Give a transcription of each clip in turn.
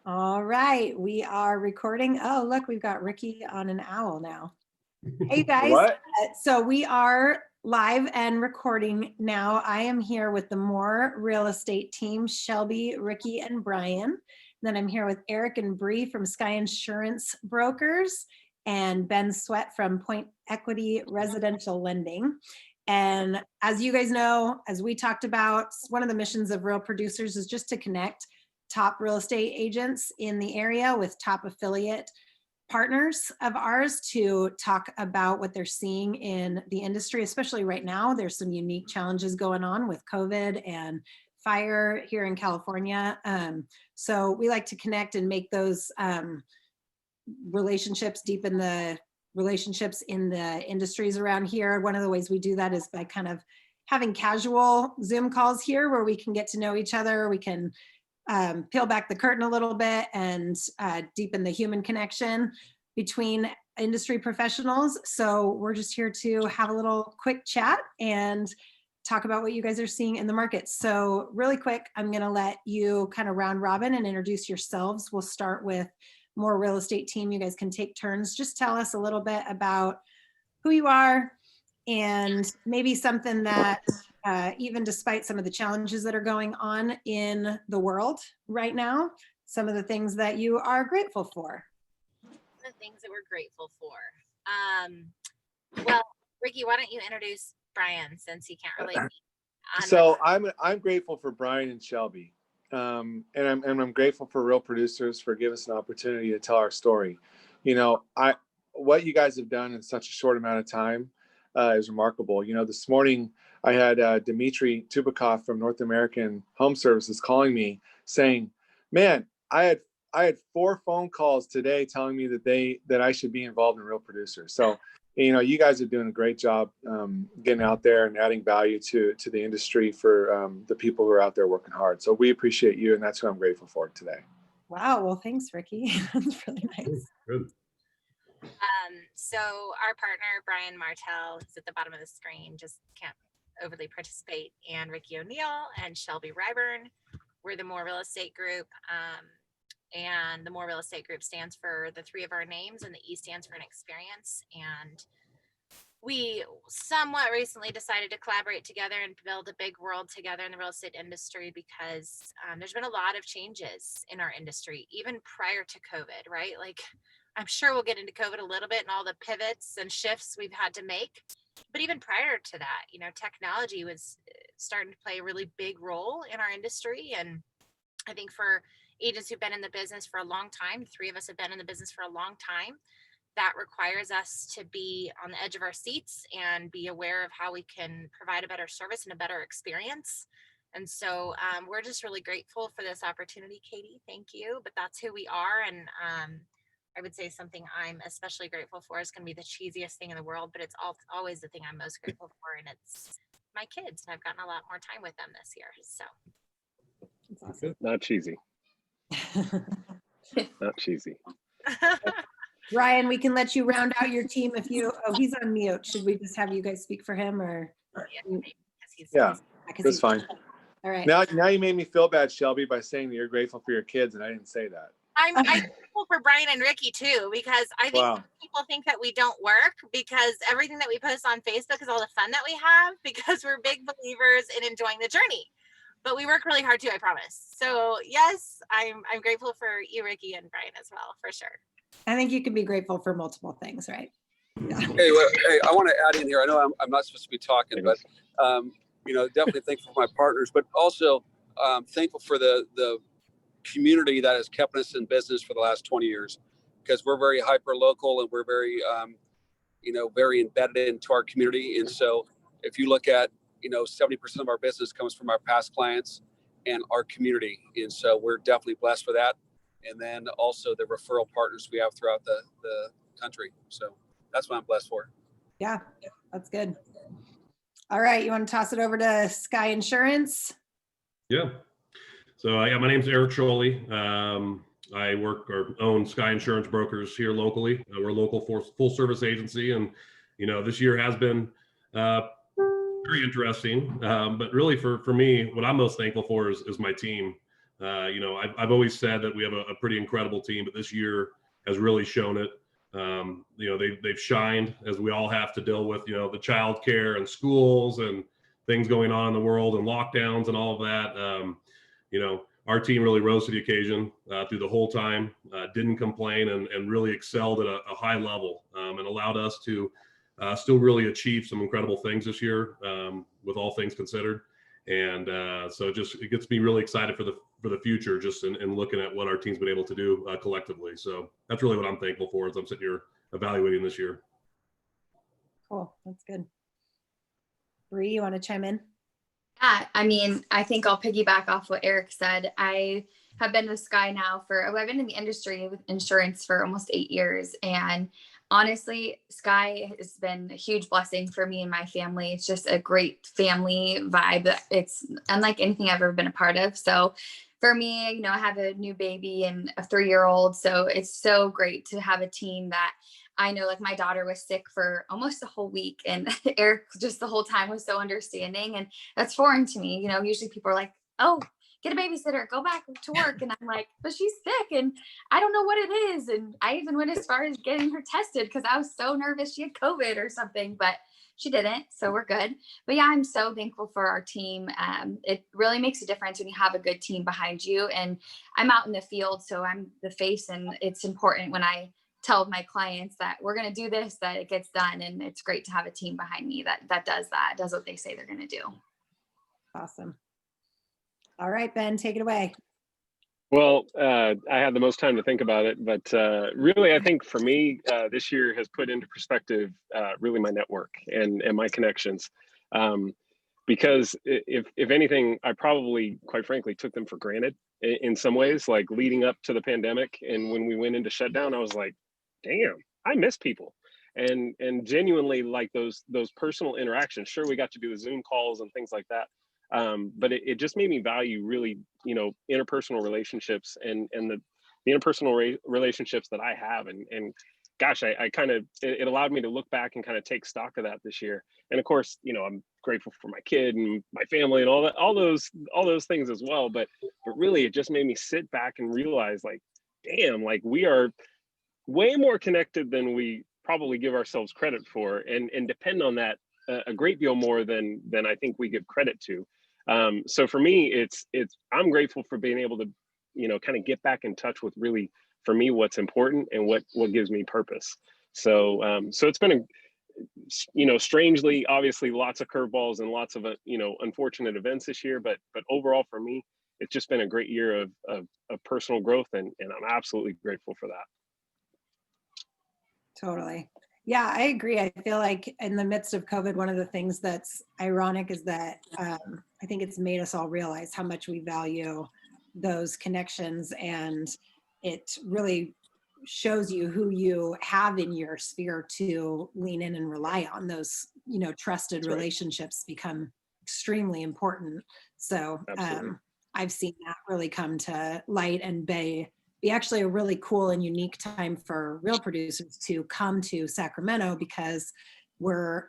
All right, we are recording. Oh, look, we've got Ricky on an owl now. Hey, you guys. What? So we are live and recording now. I am here with the More Real Estate team, Shelby, Ricky, and Brian. Then I'm here with Erik and Bree from Sky Insurance Brokers and Ben Swett from Point Equity Residential Lending. And as you guys know, as we talked about, one of the missions of Real Producers is just to connect top real estate agents in the area with top affiliate partners of ours to talk about what they're seeing in the industry, especially right now. There's some unique challenges going on with COVID and fire here in California. So we like to connect and make those relationships, deepen the relationships in the industries around here. One of the ways we do that is by kind of having casual Zoom calls here where we can get to know each other. We can peel back the curtain a little bit and deepen the human connection between industry professionals. So we're just here to have a little quick chat and talk about what you guys are seeing in the market. So really quick, I'm gonna let you kind of round robin and introduce yourselves. We'll start with More Real Estate team. You guys can take turns. Just tell us a little bit about who you are and maybe something that even despite some of the challenges that are going on in the world right now, some of the things that you are grateful for. The things that we're grateful for. Well, Ricky, why don't you introduce Brian since he can't really. So I'm grateful for Brian and Shelby, and I'm grateful for Real Producers for giving us an opportunity to tell our story. You know, what you guys have done in such a short amount of time is remarkable. You know, this morning I had Dmitry Tubakov from North American Home Services calling me saying, "Man, I had 4 phone calls today telling me that I should be involved in Real Producers." So, you know, you guys are doing a great job getting out there and adding value to the industry for the people who are out there working hard. So we appreciate you, and that's who I'm grateful for today. Wow. Well, thanks, Ricky. That's really nice. Good. So our partner, Brian Martell, is at the bottom of the screen, just can't overly participate, and Ricky Oneal and Shelby Ryburn. We're the More Real Estate Group. And the More Real Estate Group stands for the 3 of our names, and the E stands for an experience. And we somewhat recently decided to collaborate together and build a big world together in the real estate industry because there's been a lot of changes in our industry, even prior to COVID, right? Like, I'm sure we'll get into COVID a little bit and all the pivots and shifts we've had to make. But even prior to that, you know, technology was starting to play a really big role in our industry. And I think for agents who've been in the business for a long time, 3 of us have been in the business for a long time, that requires us to be on the edge of our seats and be aware of how we can provide a better service and a better experience. And so we're just really grateful for this opportunity, Katie. Thank you. But that's who we are. And I would say something I'm especially grateful for is going to be the cheesiest thing in the world, but it's always the thing I'm most grateful for. And it's my kids. And I've gotten a lot more time with them this year. So. That's awesome. Not cheesy. Not cheesy. Ryan, we can let you round out your team if you, oh, he's on mute. Should we just have you guys speak for him or? Yeah, that's fine. All right. Now you made me feel bad, Shelby, by saying that you're grateful for your kids, and I didn't say that. I'm grateful for Brian and Ricky too, because I think people think that we don't work because everything that we post on Facebook is all the fun that we have because we're big believers in enjoying the journey. But we work really hard too, I promise. So yes, I'm grateful for you, Ricky, and Brian as well, for sure. I think you can be grateful for multiple things, right? Yeah. Hey, I want to add in here. I know I'm not supposed to be talking, but you know, definitely thankful for my partners, but also thankful for the community that has kept us in business for the last 20 years, because we're very hyper local and we're very, you know, very embedded into our community. And so if you look at, you know, 70% of our business comes from our past clients and our community. And so we're definitely blessed for that. And then also the referral partners we have throughout the country. So that's what I'm blessed for. Yeah, that's good. All right. You want to toss it over to Sky Insurance? Yeah. So my name's Erik, Sjolie. I work or own Sky Insurance Brokers here locally. We're a local full service agency. And, you know, this year has been very interesting. But really for me, what I'm most thankful for is my team. I've always said that we have a pretty incredible team, but this year has really shown it. They've shined, as we all have to deal with, the child care and schools and things going on in the world and lockdowns and all of that. Our team really rose to the occasion through the whole time, didn't complain, and really excelled at a high level, and allowed us to still really achieve some incredible things this year, with all things considered. And so it gets me really excited for the future, just in looking at what our team's been able to do collectively. So that's really what I'm thankful for as I'm sitting here evaluating this year. Cool. That's good. Bree, you want to chime in? Yeah, I mean, I think I'll piggyback off what Erik said. I have been with Sky now I've been in the industry with insurance for almost 8 years. And honestly, Sky has been a huge blessing for me and my family. It's just a great family vibe. It's unlike anything I've ever been a part of. So for me, I have a new baby and a 3-year-old. So it's so great to have a team that I know, like my daughter was sick for almost a whole week, and Erik just the whole time was so understanding, and that's foreign to me. Usually people are like, oh, get a babysitter, go back to work. And I'm like, but she's sick and I don't know what it is. And I even went as far as getting her tested because I was so nervous she had COVID or something, but she didn't. So we're good. But yeah, I'm so thankful for our team. It really makes a difference when you have a good team behind you. And I'm out in the field, so I'm the face, and it's important when I tell my clients that we're going to do this, that it gets done. And it's great to have a team behind me that does what they say they're going to do. Awesome. All right, Ben, take it away. Well, I had the most time to think about it, but really, I think for me, this year has put into perspective really my network and my connections. Because if anything, I probably, quite frankly, took them for granted in some ways, like leading up to the pandemic. And when we went into shutdown, I was like, damn, I miss people. And genuinely, like those personal interactions. Sure, we got to do the Zoom calls and things like that. But it just made me value really, interpersonal relationships and the interpersonal relationships that I have. And gosh, I kind of, it allowed me to look back and kind of take stock of that this year. And of course, I'm grateful for my kid and my family and all those things as well. But really, it just made me sit back and realize, like, damn, like we are way more connected than we probably give ourselves credit for, and depend on that a great deal more than I think we give credit to. So for me, it's I'm grateful for being able to, kind of get back in touch with really, for me, what's important and what gives me purpose. So it's been strangely, obviously, lots of curveballs and lots of unfortunate events this year, but overall for me, it's just been a great year of personal growth, and I'm absolutely grateful for that. Totally. Yeah, I agree. I feel like in the midst of COVID, one of the things that's ironic is that I think it's made us all realize how much we value those connections, and it really shows you who you have in your sphere to lean in and rely on. Those, trusted That's right. Relationships become extremely important. So I've seen that really come to light and be actually a really cool and unique time for real producers to come to Sacramento, because we're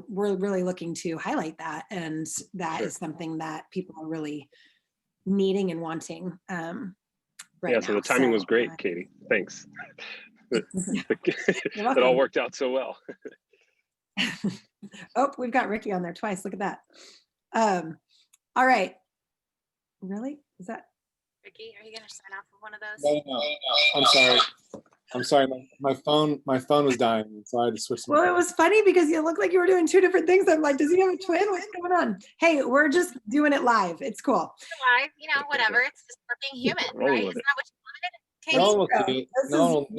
really looking to highlight that. And that is something that people are really needing and wanting right now. So the timing was great, Katie. Thanks. It all worked out so well. Oh, we've got Ricky on there twice. Look at that. All right. Really? Is that? Ricky, are you going to sign off of one of those? No. I'm sorry. My phone was dying, so I had to switch. Well, it was funny because you looked like you were doing two different things. I'm like, does he have a twin? What's going on? Hey, we're just doing it live. It's cool. Live, whatever. It's just for being human, right? Isn't that what you wanted? No,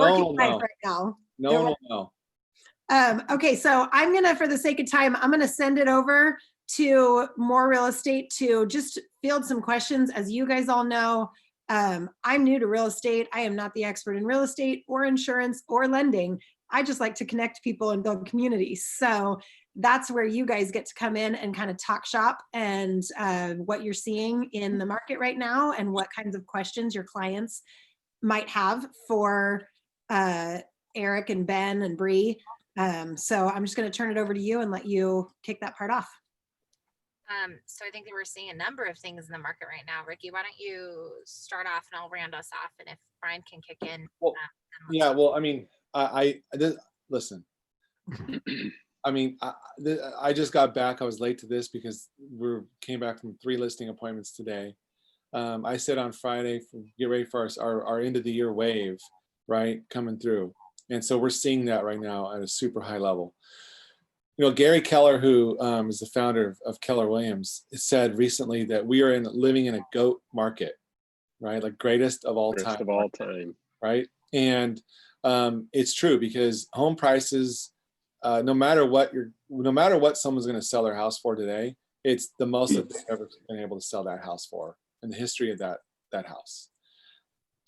right now. No. Okay, so I'm gonna, for the sake of time, I'm gonna send it over to More Real Estate to just field some questions. As you guys all know, I'm new to real estate. I am not the expert in real estate or insurance or lending. I just like to connect people and build communities. So that's where you guys get to come in and kind of talk shop and what you're seeing in the market right now and what kinds of questions your clients might have for Erik and Ben and Bree. So I'm just going to turn it over to you and let you kick that part off. So I think that we're seeing a number of things in the market right now. Ricky, why don't you start off and I'll round us off, and if Brian can kick in. Well, then let's yeah, go. well, I mean, listen, I mean, I just got back. I was late to this because came back from 3 listing appointments today. I said on Friday, get ready for our end of the year wave, right, coming through. And so we're seeing that right now at a super high level. You know, Gary Keller, who is the founder of Keller Williams, said recently that we are living in a GOAT market, right? Like greatest of all First time. of all time. Right. And it's true because home prices, no matter what someone's going to sell their house for today, it's the most that they've ever been able to sell that house for in the history of that house.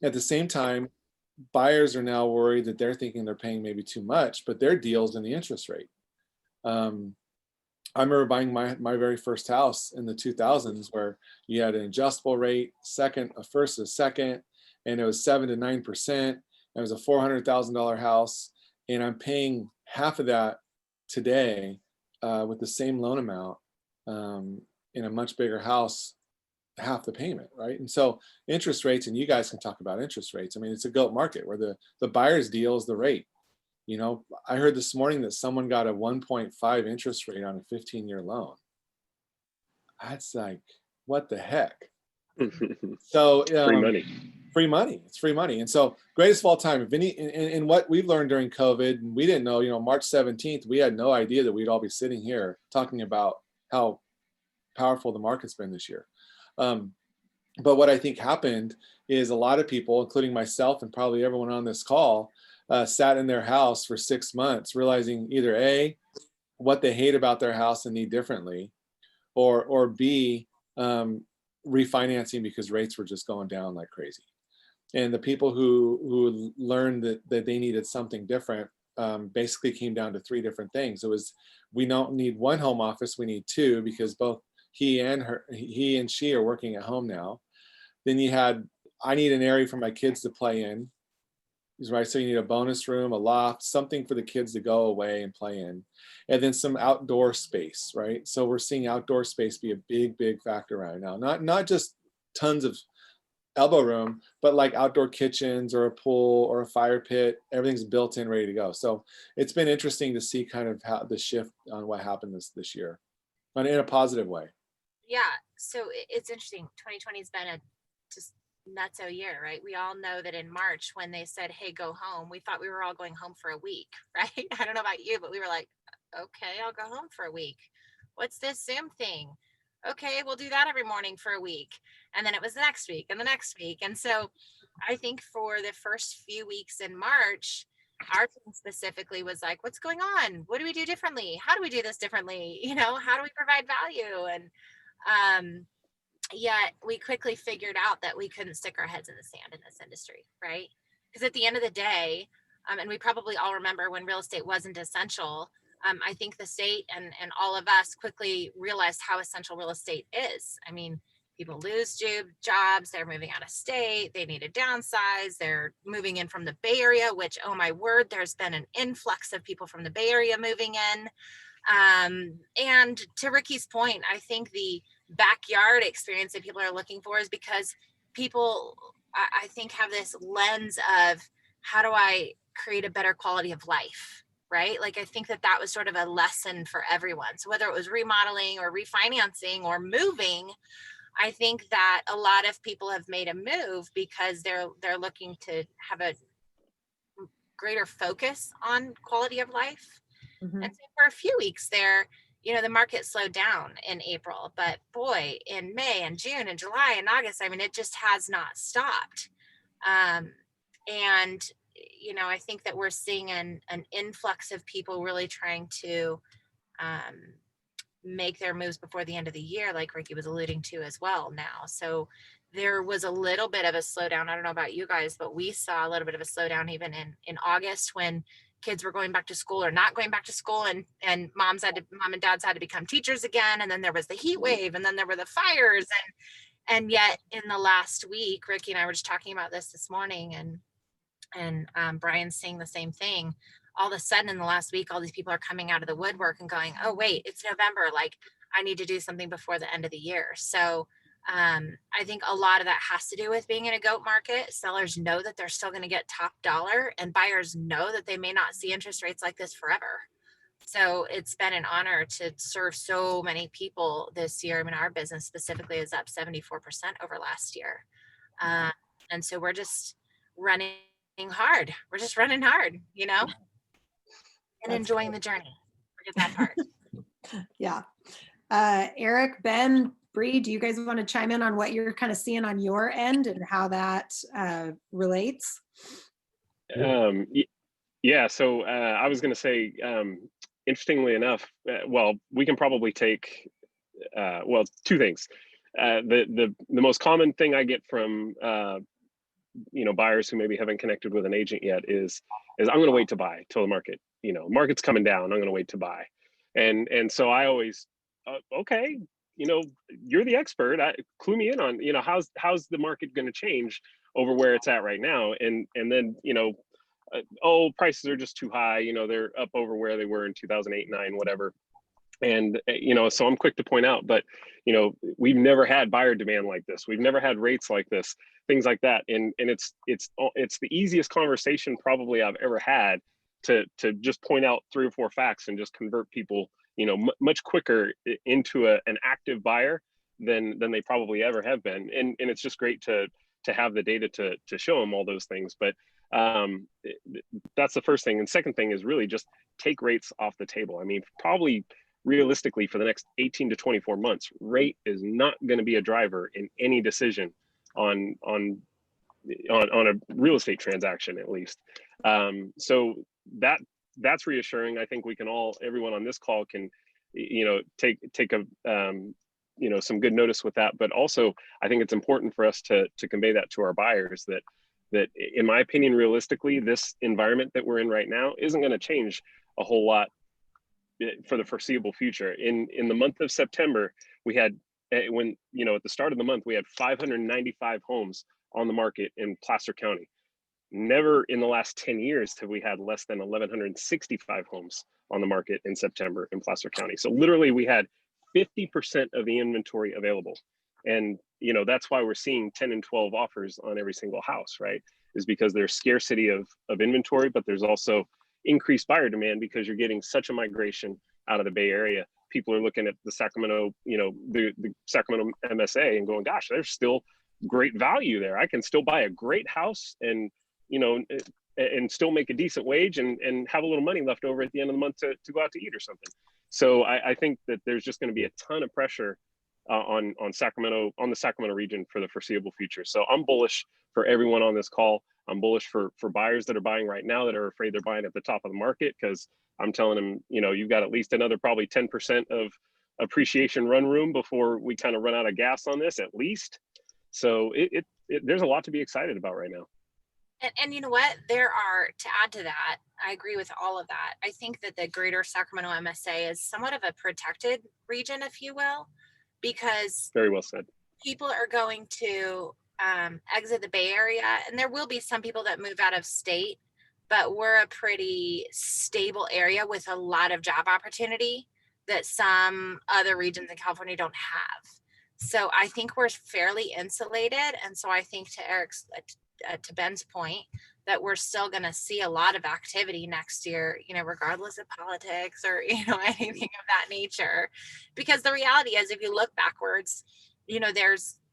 At the same time, buyers are now worried that they're thinking they're paying maybe too much, but their deal's in the interest rate. I remember buying my very first house in the 2000s where you had an adjustable rate, first, a second, and it was 7 to 9%. It was a $400,000 house, and I'm paying half of that today with the same loan amount in a much bigger house, half the payment, right? And so interest rates, and you guys can talk about interest rates. I mean, it's a GOAT market where the buyer's deal is the rate. You know, I heard this morning that someone got a 1.5 interest rate on a 15-year loan. That's like, what the heck? So Free money. Free money. It's free money. And so greatest of all time. If any, and what we've learned during COVID, we didn't know, you know, March 17th, we had no idea that we'd all be sitting here talking about how powerful the market's been this year. But what I think happened is a lot of people, including myself and probably everyone on this call, sat in their house for 6 months, realizing either A, what they hate about their house and need differently, or B, refinancing because rates were just going down like crazy. And the people who learned that they needed something different basically came down to 3 different things. It was, we don't need 1 home office, we need 2 because both he and she are working at home now. Then you had, I need an area for my kids to play in. Right, so you need a bonus room, a loft, something for the kids to go away and play in, and then some outdoor space, right? So we're seeing outdoor space be a big factor right now. Not just tons of elbow room, but like outdoor kitchens or a pool or a fire pit. Everything's built in, ready to go. So it's been interesting to see kind of how the shift on what happened this year, but in a positive way. Yeah, so it's interesting. 2020 has been a just nutso year, right? We all know that in March when they said, hey, go home, we thought we were all going home for a week, right? I don't know about you, but we were like, okay, I'll go home for a week. What's this Zoom thing? Okay, we'll do that every morning for a week. And then it was the next week and the next week. And so I think for the first few weeks in March, our team specifically was like, what's going on? What do we do differently? How do we do this differently? You know, how do we provide value? And yet we quickly figured out that we couldn't stick our heads in the sand in this industry, right? Because at the end of the day, and we probably all remember when real estate wasn't essential, I think the state and all of us quickly realized how essential real estate is. I mean, people lose jobs, they're moving out of state, they need to downsize, they're moving in from the Bay Area, which, oh my word, there's been an influx of people from the Bay Area moving in. And to Ricky's point, I think the backyard experience that people are looking for is because people, I think, have this lens of how do I create a better quality of life, right? Like, I think that was sort of a lesson for everyone. So whether it was remodeling or refinancing or moving, I think that a lot of people have made a move because they're looking to have a greater focus on quality of life. Mm-hmm. And so for a few weeks there, you know, the market slowed down in April, but boy, in May and June and July and August, I mean, it just has not stopped. And, you know, I think that we're seeing an influx of people really trying to make their moves before the end of the year, like Ricky was alluding to as well now. So there was a little bit of a slowdown. I don't know about you guys, but we saw a little bit of a slowdown even in August when kids were going back to school or not going back to school, and mom and dads had to become teachers again. And then there was the heat wave, and then there were the fires. And yet in the last week, Ricky and I were just talking about this morning, and Brian's saying the same thing. All of a sudden in the last week, all these people are coming out of the woodwork and going, oh, wait, it's November. Like, I need to do something before the end of the year. So I think a lot of that has to do with being in a GOAT market. Sellers know that they're still going to get top dollar, and buyers know that they may not see interest rates like this forever. So it's been an honor to serve so many people this year. I mean, our business specifically is up 74% over last year. And so we're just running hard. We're just running hard, you know, and That's enjoying the journey. Forget that part. Yeah. Erik, Ben, Bree, do you guys want to chime in on what you're kind of seeing on your end and how that relates? Yeah, so I was going to say, interestingly enough, well, we can probably take, well, two things. The most common thing I get from buyers who maybe haven't connected with an agent yet is I'm going to wait to buy till the market, market's coming down. I'm going to wait to buy, and so I always, okay, you're the expert. Clue me in on how's the market going to change over where it's at right now, and then oh, prices are just too high. They're up over where they were in 2008, 9, whatever. And, so I'm quick to point out, but, we've never had buyer demand like this. We've never had rates like this, things like that. And it's the easiest conversation probably I've ever had to just point out 3 or 4 facts and just convert people, much quicker into an active buyer than they probably ever have been. And it's just great to have the data to show them all those things. But that's the first thing. And second thing is really just take rates off the table. I mean, probably realistically for the next 18 to 24 months, rate is not going to be a driver in any decision on a real estate transaction, at least. So that's reassuring. I think we can everyone on this call can, take a, some good notice with that. But also, I think it's important for us to convey that to our buyers that in my opinion, realistically, this environment that we're in right now isn't going to change a whole lot for the foreseeable future. In the month of September, we had, at the start of the month, we had 595 homes on the market in Placer County. Never in the last 10 years have we had less than 1,165 homes on the market in September in Placer County. So literally we had 50% of the inventory available. And that's why we're seeing 10 and 12 offers on every single house, right? Is because there's scarcity of inventory, but there's also increased buyer demand because you're getting such a migration out of the Bay Area. People are looking at the Sacramento, the Sacramento MSA and going, gosh, there's still great value there. I can still buy a great house and, and still make a decent wage and have a little money left over at the end of the month to go out to eat or something. So I think that there's just going to be a ton of pressure on Sacramento, on the Sacramento region for the foreseeable future. So I'm bullish for everyone on this call. I'm bullish for buyers that are buying right now that are afraid they're buying at the top of the market, because I'm telling them, you've got at least another probably 10% of appreciation run room before we kind of run out of gas on this, at least. So there's a lot to be excited about right now. And you know what? To add to that, I agree with all of that. I think that the greater Sacramento MSA is somewhat of a protected region, if you will, because very well said. People are going to exit the Bay Area, and there will be some people that move out of state, but we're a pretty stable area with a lot of job opportunity that some other regions in California don't have. So I think we're fairly insulated. And so I think to Ben's point, that we're still going to see a lot of activity next year, regardless of politics or, anything of that nature. Because the reality is, if you look backwards,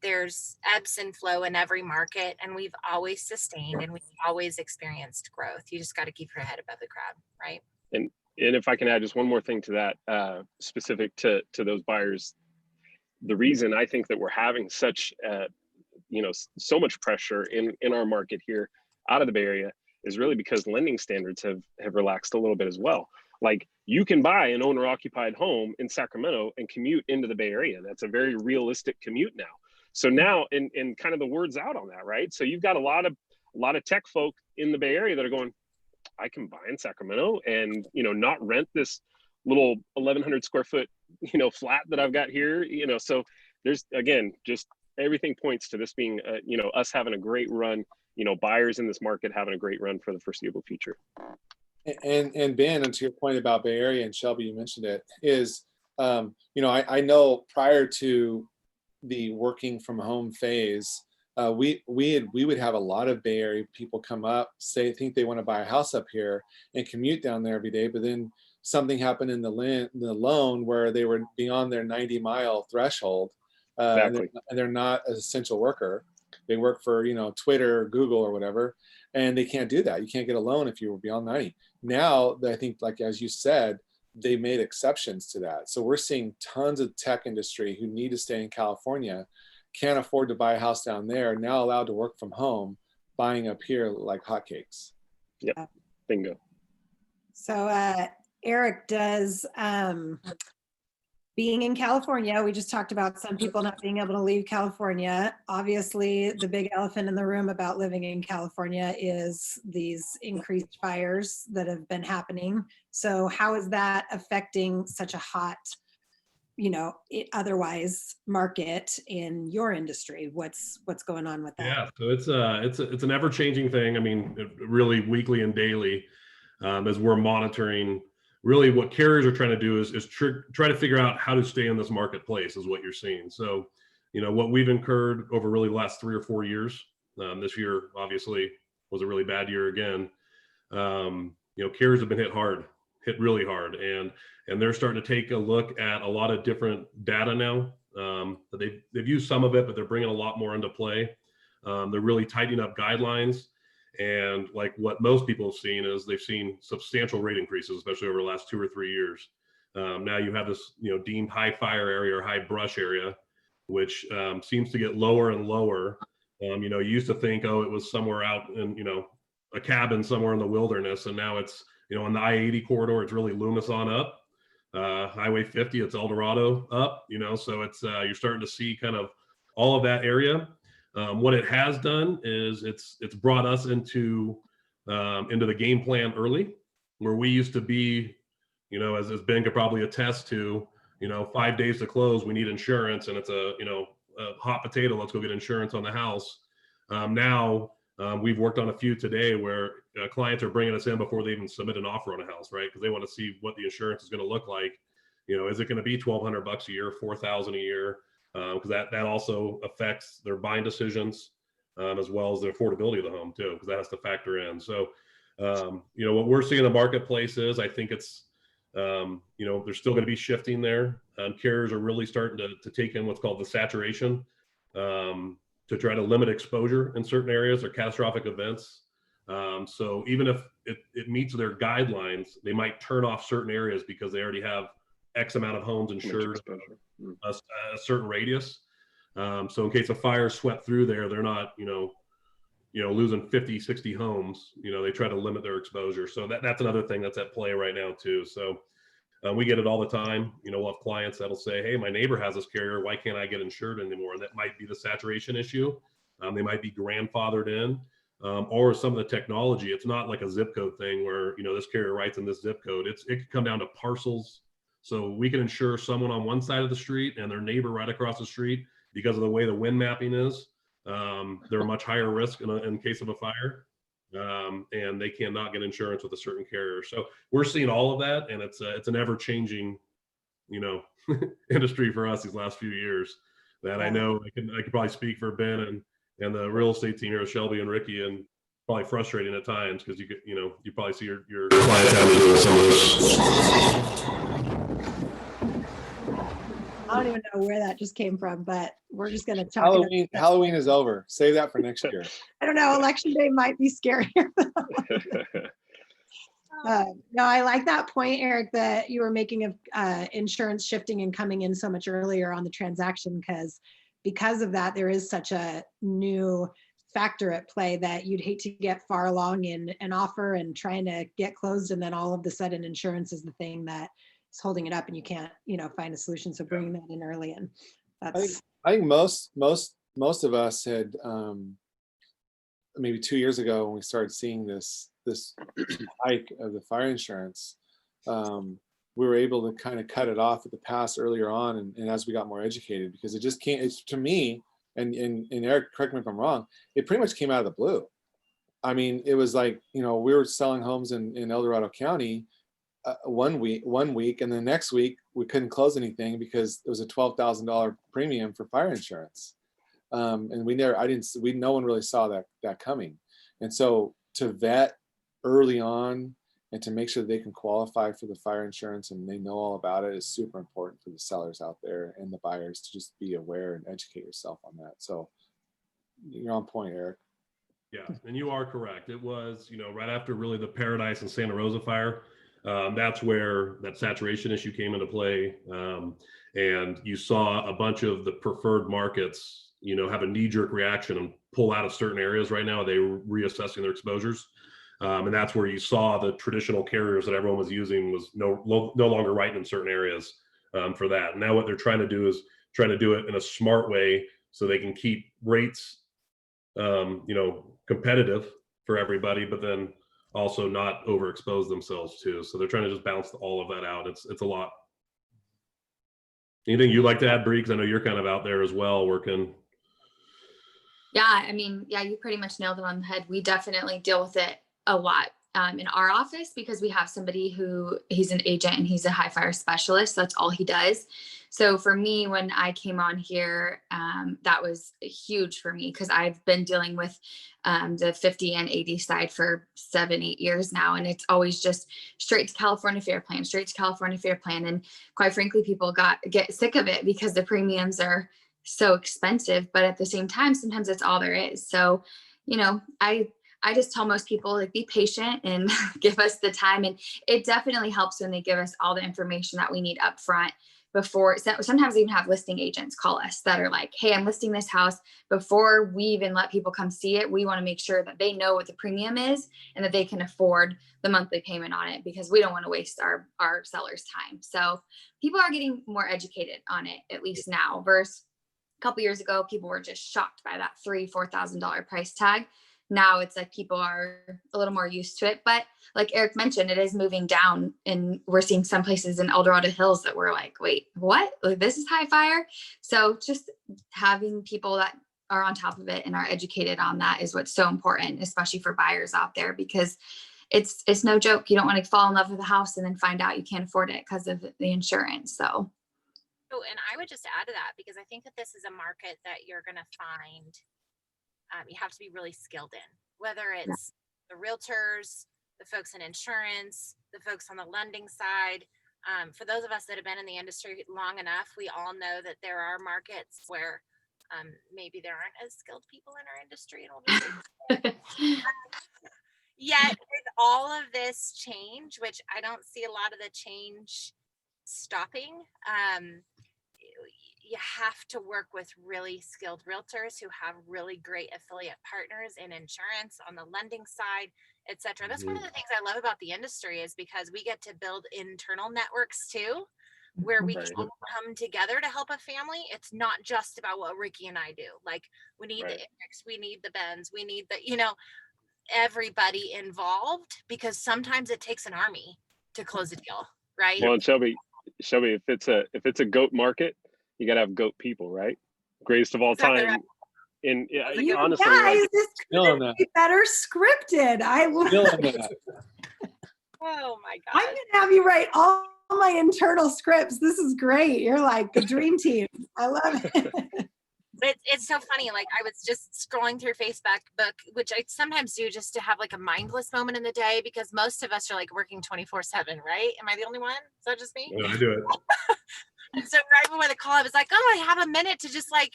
there's ebbs and flow in every market, and we've always sustained and we've always experienced growth. You just got to keep your head above the crowd, right? And if I can add just one more thing to that, specific to those buyers, the reason I think that we're having such so much pressure in our market here out of the Bay Area is really because lending standards have relaxed a little bit as well. Like, you can buy an owner occupied home in Sacramento and commute into the Bay Area. That's a very realistic commute now. So now, in kind of the word's out on that, right? So you've got a lot of tech folk in the Bay Area that are going, I can buy in Sacramento and, not rent this little 1,100 square foot, flat that I've got here, so there's, again, just everything points to this being, us having a great run, buyers in this market having a great run for the foreseeable future. And Ben, and to your point about Bay Area, and Shelby, you mentioned it, is I know prior to the working from home phase, we would have a lot of Bay Area people come up, think they want to buy a house up here and commute down there every day, but then something happened in the loan where they were beyond their 90-mile threshold, Exactly. and they're not an essential worker. They work for Twitter, Google, or whatever, and they can't do that. You can't get a loan if you were beyond 90. Now, I think, like as you said, they made exceptions to that. So we're seeing tons of tech industry who need to stay in California, can't afford to buy a house down there, now allowed to work from home, buying up here like hotcakes. Yep. Bingo. So Erik, does being in California, we just talked about some people not being able to leave California. Obviously, the big elephant in the room about living in California is these increased fires that have been happening. So how is that affecting such a hot, otherwise market in your industry? What's going on with that? Yeah, so it's an ever-changing thing. I mean, really weekly and daily, as we're monitoring. Really, what carriers are trying to do is try to figure out how to stay in this marketplace is what you're seeing. So, what we've incurred over really the last 3 or 4 years. This year, obviously, was a really bad year again. Carriers have been hit really hard, and they're starting to take a look at a lot of different data now. They've used some of it, but they're bringing a lot more into play. They're really tightening up guidelines. And like what most people have seen is they've seen substantial rate increases, especially over the last 2 or 3 years. Now you have this, deemed high fire area or high brush area, which seems to get lower and lower. You used to think, it was somewhere out in, a cabin somewhere in the wilderness. And now it's, on the I-80 corridor, it's really Loomis on up. Highway 50, it's El Dorado up, so it's, you're starting to see kind of all of that area. What it has done is it's brought us into the game plan early, where we used to be, as Ben could probably attest to, 5 days to close, we need insurance, and it's a hot potato. Let's go get insurance on the house. Now we've worked on a few today where clients are bringing us in before they even submit an offer on a house, right? Because they want to see what the insurance is going to look like. Is it going to be $1,200 a year, $4,000 a year? Because that also affects their buying decisions, as well as the affordability of the home too, because that has to factor in. So, what we're seeing in the marketplace is, I think it's, there's still going to be shifting there. Carriers are really starting to take in what's called the saturation, to try to limit exposure in certain areas or catastrophic events. So even if it meets their guidelines, they might turn off certain areas because they already have X amount of homes insured a certain radius. So in case a fire swept through there, they're not, losing 50, 60 homes, they try to limit their exposure. So that's another thing that's at play right now too. So we get it all the time. We'll have clients that'll say, hey, my neighbor has this carrier. Why can't I get insured anymore? And that might be the saturation issue. They might be grandfathered in, or some of the technology. It's not like a zip code thing where, this carrier writes in this zip code. It could come down to parcels. So we can insure someone on one side of the street and their neighbor right across the street because of the way the wind mapping is. They're a much higher risk in case of a fire, and they cannot get insurance with a certain carrier. So we're seeing all of that, and it's an ever-changing, industry for us these last few years. That I know I could probably speak for Ben and the real estate team here with Shelby and Ricky, and probably frustrating at times because you probably see your clients having to do with some of this. I don't even know where that just came from, but we're just going to talk. Halloween is over. Save that for next year. I don't know. Election day might be scarier. No, I like that point, Erik, that you were making of insurance shifting and coming in so much earlier on the transaction, because of that, there is such a new factor at play that you'd hate to get far along in an offer and trying to get closed, and then all of a sudden insurance is the thing that is holding it up and you can't find a solution. So bringing that in early, and that's I think most of us had maybe 2 years ago when we started seeing this hike of the fire insurance, we were able to kind of cut it off at the pass earlier on, and as we got more educated, because it just can't. It's, to me, and Erik, correct me if I'm wrong, it pretty much came out of the blue. I mean, it was like, we were selling homes in El Dorado County, one week, and the next week we couldn't close anything because it was a $12,000 premium for fire insurance. And no one really saw that coming. And so to vet early on and to make sure they can qualify for the fire insurance and they know all about it is super important for the sellers out there and the buyers to just be aware and educate yourself on that. So you're on point, Erik. Yeah, and you are correct. It was, right after really the Paradise and Santa Rosa fire, that's where that saturation issue came into play. And you saw a bunch of the preferred markets, have a knee-jerk reaction and pull out of certain areas right now. They were reassessing their exposures. And that's where you saw the traditional carriers that everyone was using was no longer writing in certain areas for that. And now what they're trying to do is trying to do it in a smart way so they can keep rates, competitive for everybody, but then also not overexpose themselves too. So they're trying to just balance all of that out. It's a lot. Anything you'd like to add, Bree? Because I know you're kind of out there as well working. Yeah, you pretty much nailed it on the head. We definitely deal with it a lot in our office because we have somebody he's an agent and he's a high fire specialist. That's all he does. So for me, when I came on here, that was huge for me because I've been dealing with the 50 and 80 side for 7-8 years now. And it's always just straight to California Fair Plan, straight to California Fair Plan. And quite frankly, people get sick of it because the premiums are so expensive, but at the same time, sometimes it's all there is. So, I just tell most people, like, be patient and give us the time. And it definitely helps when they give us all the information that we need up front before. Sometimes we even have listing agents call us that are like, hey, I'm listing this house. Before we even let people come see it, we want to make sure that they know what the premium is and that they can afford the monthly payment on it because we don't want to waste our sellers' time. So people are getting more educated on it, at least now, versus a couple years ago, people were just shocked by that $3,000-$4,000 price tag. Now it's like people are a little more used to it. But like Erik mentioned, it is moving down and we're seeing some places in El Dorado Hills that we're like, wait, what? Like, this is high fire. So just having people that are on top of it and are educated on that is what's so important, especially for buyers out there, because it's no joke. You don't want to fall in love with a house and then find out you can't afford it because of the insurance. So. Oh, and I would just add to that because I think that this is a market that you're going to find you have to be really skilled in, whether it's the realtors, the folks in insurance, the folks on the lending side. For those of us that have been in the industry long enough, we all know that there are markets where maybe there aren't as skilled people in our industry. Yet with all of this change, which I don't see a lot of the change stopping, you have to work with really skilled realtors who have really great affiliate partners in insurance, on the lending side, et cetera. That's one of the things I love about the industry is because we get to build internal networks too, where we can all come together to help a family. It's not just about what Ricky and I do. Like, we need the Eriks, we need the Bens, we need the, everybody involved, because sometimes it takes an army to close a deal, right? Well, and Shelby, if it's a goat market, you gotta have goat people, right? Greatest of all time. Right. And You honestly, guys, like, this could be better scripted. I love it. Oh my God. I'm gonna have you write all my internal scripts. This is great. You're like the dream team. I love it. It's so funny. Like, I was just scrolling through Facebook, which I sometimes do just to have like a mindless moment in the day, because most of us are like working 24/7, right? Am I the only one? Is that just me? Yeah, I do it. So right before the call, I was like, oh, I have a minute to just like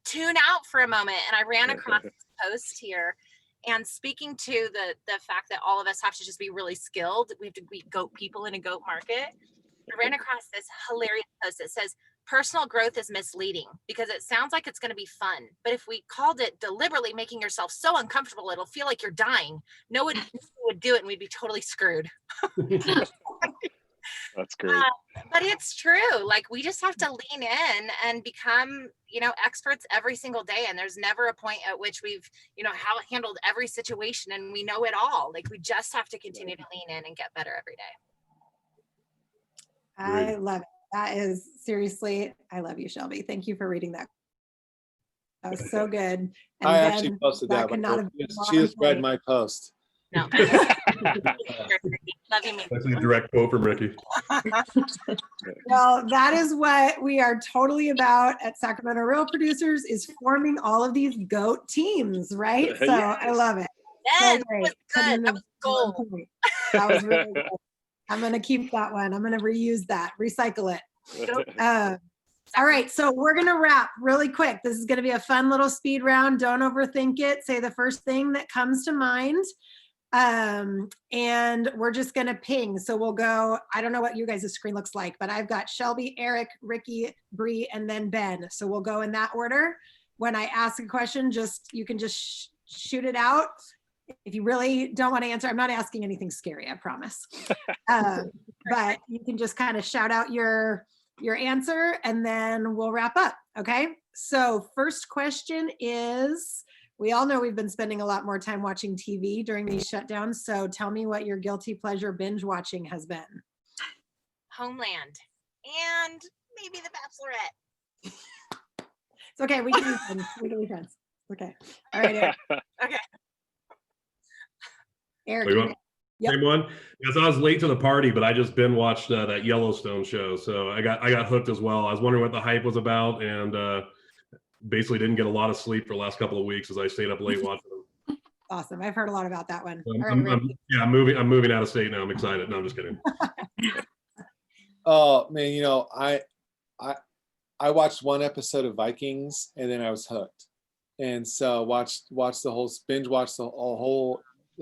tune out for a moment. And I ran across this post here, and speaking to the fact that all of us have to just be really skilled. We have to be goat people in a goat market. I ran across this hilarious post that says, personal growth is misleading because it sounds like it's going to be fun. But if we called it deliberately making yourself so uncomfortable, it'll feel like you're dying. No one would do it, and we'd be totally screwed. That's great. But it's true. Like, we just have to lean in and become, experts every single day. And there's never a point at which we've, handled every situation and we know it all. Like, we just have to continue to lean in and get better every day. I love it. That is seriously, I love you, Shelby. Thank you for reading that. That was so good. And I then actually posted that. could not have She just read my post. No. Love you, me. That's a direct quote from Ricky. Well, that is what we are totally about at Sacramento Real Producers, is forming all of these GOAT teams, right? So I Yes. love it. Yeah, So that great. was Putting good. in That the was gold. point. That was really good. I'm going to keep that one. I'm going to reuse that, recycle it. All right, so we're going to wrap really quick. This is going to be a fun little speed round. Don't overthink it. Say the first thing that comes to mind. And we're just going to ping. So we'll go, I don't know what you guys' screen looks like, but I've got Shelby, Erik, Ricky, Bree, and then Ben. So we'll go in that order. When I ask a question, you can just shoot it out. If you really don't want to answer, I'm not asking anything scary, I promise. But you can just kind of shout out your answer and then we'll wrap up. Okay. So first question is, we all know we've been spending a lot more time watching TV during these shutdowns. So tell me what your guilty pleasure binge watching has been. Homeland and maybe The Bachelorette. It's okay. We can be friends. We can be friends. Okay. All right, Erik. Okay. Erik. Wait, what? Yep. Same one. Yes, I was late to the party, but I just binge watched that Yellowstone show, so I got hooked as well. I was wondering what the hype was about, and basically didn't get a lot of sleep for the last couple of weeks as I stayed up late watching them. Awesome. I've heard a lot about that one. So All right, Ricky. I'm moving out of state now. I'm excited. No, I'm just kidding. Oh man, you know, I watched one episode of Vikings and then I was hooked, and so watched the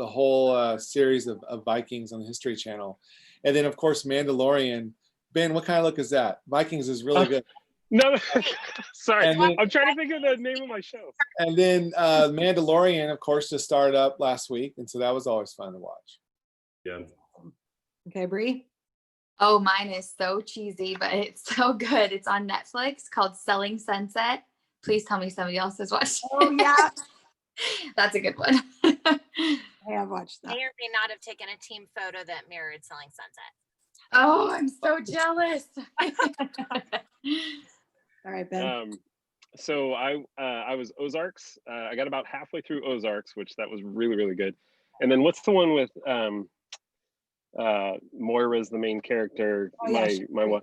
whole series of Vikings on the History Channel, and then of course Mandalorian. Ben, what kind of look is that? Vikings is really good. No, sorry. And then- I'm trying to think of the name of my show. And then Mandalorian, of course, just started up last week, and so that was always fun to watch. Yeah. Okay, Bree. Oh, mine is so cheesy, but it's so good. It's on Netflix called Selling Sunset. Please tell me somebody else has watched it. Oh yeah, That's a good one. I have watched that. May or may not have taken a team photo that mirrored Selling Sunset. Oh, I'm so jealous. All right, Ben. So I was Ozarks. I got about halfway through Ozarks, which that was really, really good. And then what's the one with Moira's the main character? Oh, yeah, my what?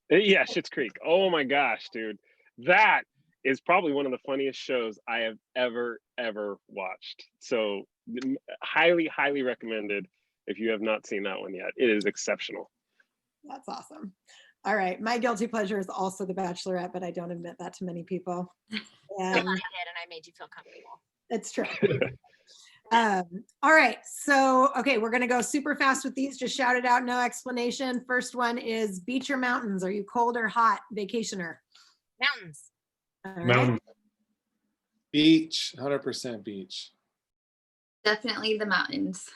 Yeah, Schitt's Creek. Oh my gosh, dude. That is probably one of the funniest shows I have ever watched. So highly, highly recommended if you have not seen that one yet. It is exceptional. That's awesome. All right. My guilty pleasure is also The Bachelorette, but I don't admit that to many people. I And did, and I made you feel comfortable. it's true. All right. So, okay, we're going to go super fast with these. Just shout it out. No explanation. First one is beach or mountains? Are you cold or hot vacationer? Mountains. All right. Mountain. Beach, 100% beach. Definitely the mountains.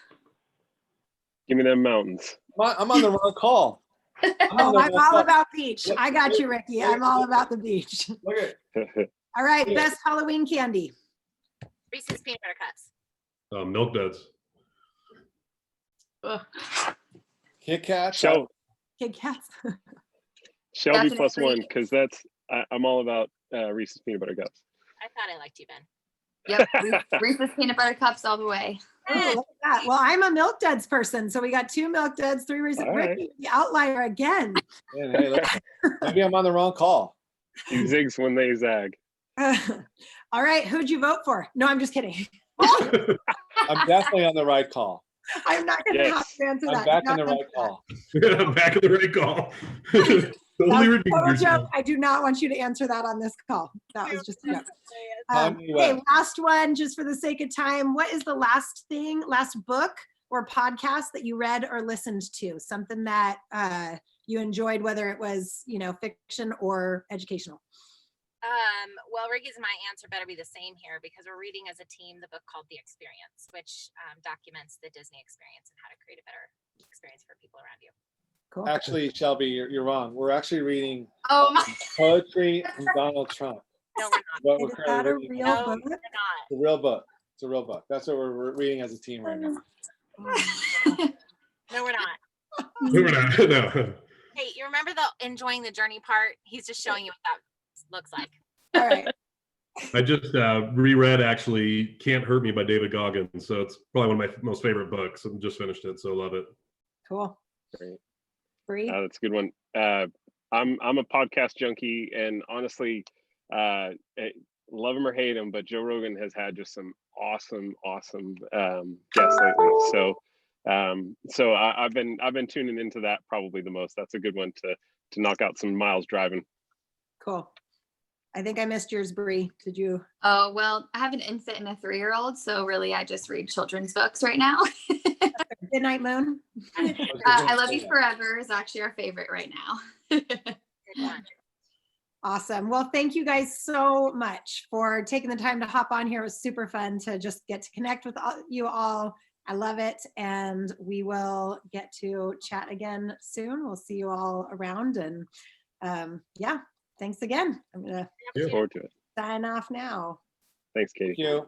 Give me them mountains. I'm on the wrong call. Oh, I'm all about beach. I got you, Ricky. I'm all about the beach. Look at All right. Best Halloween candy. Reese's peanut butter cups. Milk duds. Ugh. Kit Kat. Kit Kats. Shelby plus Definitely. one, because that's I'm all about Reese's peanut butter cups. I thought I liked you, Ben. Yep. Reese's peanut butter cups all the way. Oh, look at that. Well, I'm a Milk Duds person. So we got 2 Milk Duds, 3 Reese's. All right. Ricky, the outlier again. Man, hey, look, maybe I'm on the wrong call. He zigs when they zag. All right. Who'd you vote for? No, I'm just kidding. I'm definitely on the right call. I'm not going to Yes. have to answer I'm that. back Do in the not right answer call. Back at the right call. that. Totally That was a redeemed total yourself. joke. I do not want you to answer that on this call. That was just a joke. Kanye Okay, West. last one, just for the sake of time. What is the last book or podcast that you read or listened to? Something that you enjoyed, whether it was, fiction or educational. Well, Ricky's my answer better be the same here because we're reading as a team the book called The Experience, which documents the Disney experience and how to create a better experience for people around you. Cool. Actually, Shelby, you're wrong. We're actually reading Oh my. poetry from Donald Trump. No, we're not. What we're Is that currently a reading. real No, book? we're not. It's a real book. It's a real book. That's what we're reading as a team right now. No, we're not. We're not. No. Hey, you remember the enjoying the journey part? He's just showing you what that looks like. All right. I just reread actually "Can't Hurt Me" by David Goggins, so it's probably one of my most favorite books. I just finished it, so love it. Cool. Great. Bree? That's a good one. I'm a podcast junkie, and honestly, love him or hate him, but Joe Rogan has had just some awesome guests lately. So I've been tuning into that probably the most. That's a good one to knock out some miles driving. Cool. I think I missed yours, Bree. Did you? Oh, well, I have an infant and a 3-year-old, so really I just read children's books right now. Good Night Moon? I Love You Forever is actually our favorite right now. Good one. Awesome. Well, thank you guys so much for taking the time to hop on here. It was super fun to just get to connect with you all. I love it. And we will get to chat again soon. We'll see you all around. And yeah, thanks again. I'm going to Look forward to it. sign off now. Thanks, Katie. Thank you.